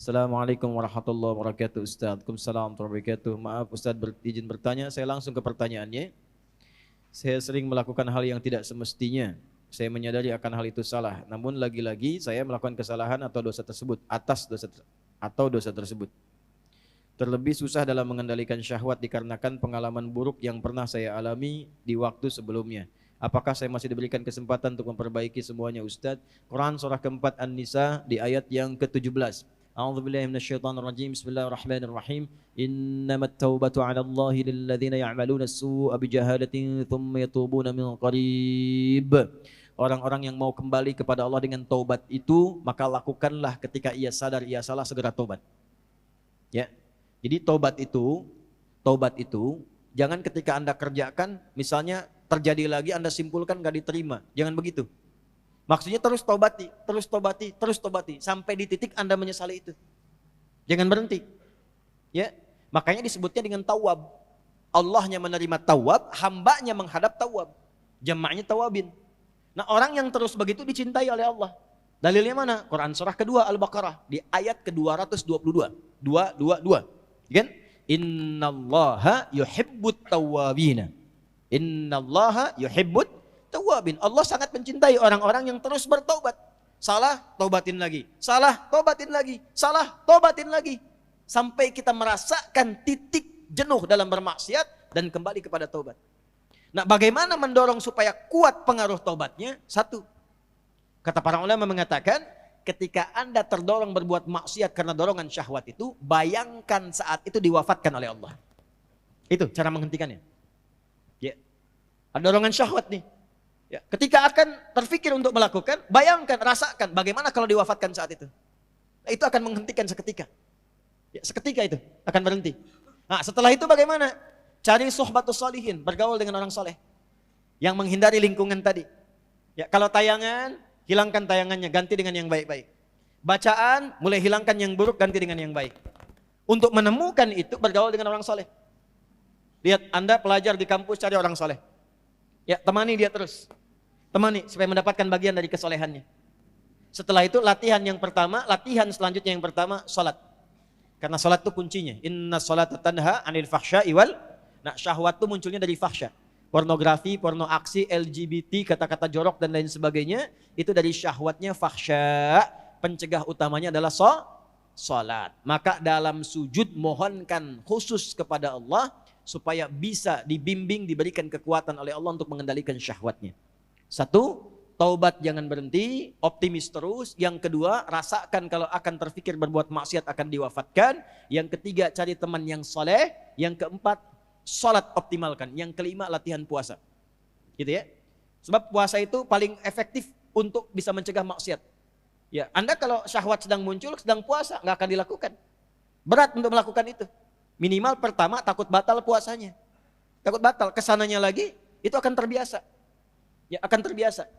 Assalamualaikum warahmatullahi wabarakatuh Ustaz. Waalaikumsalam warahmatullahi wabarakatuh. Maaf Ustaz izin bertanya, saya langsung ke pertanyaannya. Saya sering melakukan hal yang tidak semestinya. Saya menyadari akan hal itu salah. Namun lagi-lagi saya melakukan kesalahan atau dosa tersebut dosa tersebut. Terlebih susah dalam mengendalikan syahwat dikarenakan pengalaman buruk yang pernah saya alami di waktu sebelumnya. Apakah saya masih diberikan kesempatan untuk memperbaiki semuanya Ustaz? Quran surah keempat An-Nisa di ayat yang ke-17. A'udzubillahi minasyaitonirrajim. Bismillahirrahmanirrahim. Innamat taubatu 'ala Allahi lilladzina ya'maluna as-su'a bijahalatin tsumma yatubuna min qarib. Orang-orang yang mau kembali kepada Allah dengan taubat itu, maka lakukanlah ketika ia sadar ia salah, segera taubat. Ya. Jadi taubat itu jangan ketika Anda kerjakan, misalnya terjadi lagi Anda simpulkan gak diterima. Jangan begitu. Maksudnya terus taubati sampai di titik Anda menyesali itu. Jangan berhenti. Ya. Makanya disebutnya dengan tawab. Allahnya menerima tawab, hambanya menghadap tawab. Jamaknya tawabin. Nah, orang yang terus begitu dicintai oleh Allah. Dalilnya mana? Quran surah kedua Al-Baqarah di ayat ke-222. 222. Kan? Innallaha yuhibbut tawwabina. Innallaha yuhibbut tawwabin. Allah sangat mencintai orang-orang yang terus bertaubat. Salah, taubatin lagi. Salah, taubatin lagi. Salah, taubatin lagi. Sampai kita merasakan titik jenuh dalam bermaksiat dan kembali kepada taubat. Nah, bagaimana mendorong supaya kuat pengaruh taubatnya? Satu, kata para ulama mengatakan, ketika Anda terdorong berbuat maksiat karena dorongan syahwat itu, bayangkan saat itu diwafatkan oleh Allah. Itu cara menghentikannya. Ya. Ada dorongan syahwat nih. Ya. Ketika akan terfikir untuk melakukan, bayangkan, rasakan bagaimana kalau diwafatkan saat itu. Nah, itu akan menghentikan seketika. Ya, seketika itu akan berhenti. Nah, setelah itu bagaimana? Cari suhbatus sholihin, bergaul dengan orang soleh yang menghindari lingkungan tadi. Ya, kalau tayangan, hilangkan tayangannya, ganti dengan yang baik-baik. Bacaan, mulai hilangkan yang buruk, ganti dengan yang baik. Untuk menemukan itu, bergaul dengan orang soleh. Lihat, Anda pelajar di kampus, cari orang soleh. Ya, temani dia terus. Temani, supaya mendapatkan bagian dari kesolehannya. Setelah itu, latihan selanjutnya yang pertama, salat. Karena salat itu kuncinya. Inna salata tanha anil fahsya'i wal. Nah, syahwat itu munculnya dari fahsya. Pornografi, porno aksi, LGBT, kata-kata jorok dan lain sebagainya, itu dari syahwatnya fahsya. Pencegah utamanya adalah salat. Maka dalam sujud mohonkan khusus kepada Allah supaya bisa dibimbing, diberikan kekuatan oleh Allah untuk mengendalikan syahwatnya. Satu, taubat jangan berhenti, optimis terus. Yang kedua, rasakan kalau akan terfikir berbuat maksiat akan diwafatkan. Yang ketiga, cari teman yang soleh. Yang keempat, salat optimalkan. Yang kelima, latihan puasa. Gitu ya. Sebab puasa itu paling efektif untuk bisa mencegah maksiat. Ya, Anda kalau syahwat sedang muncul, sedang puasa, nggak akan dilakukan. Berat untuk melakukan itu. Minimal pertama takut batal puasanya. Takut batal, kesananya lagi itu akan terbiasa. Ya, akan terbiasa.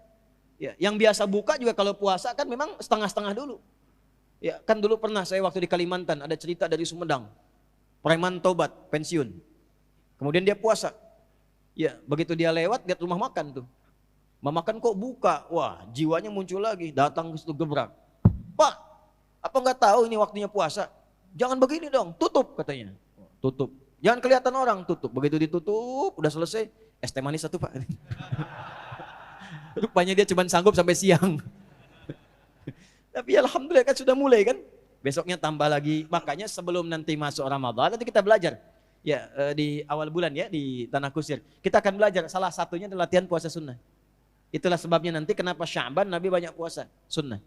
Ya, yang biasa buka juga kalau puasa kan memang setengah-setengah dulu. Ya, kan dulu pernah saya waktu di Kalimantan ada cerita dari Sumedang. Preman tobat, pensiun. Kemudian dia puasa. Ya, begitu dia lewat, lihat rumah makan tuh. Rumah makan kok buka. Wah, jiwanya muncul lagi, datang ke situ gebrak. Pak, apa nggak tahu ini waktunya puasa? Jangan begini dong, tutup katanya. Tutup. Jangan kelihatan orang, tutup. Begitu ditutup, udah selesai, es teh manis satu Pak. Rupanya dia cuma sanggup sampai siang. Tapi alhamdulillah kan sudah mulai kan. Besoknya tambah lagi. Makanya sebelum nanti masuk Ramadan, nanti kita belajar. Ya, di awal bulan ya di Tanah Kusir. Kita akan belajar salah satunya adalah latihan puasa sunnah. Itulah sebabnya nanti kenapa Sya'ban Nabi banyak puasa sunnah.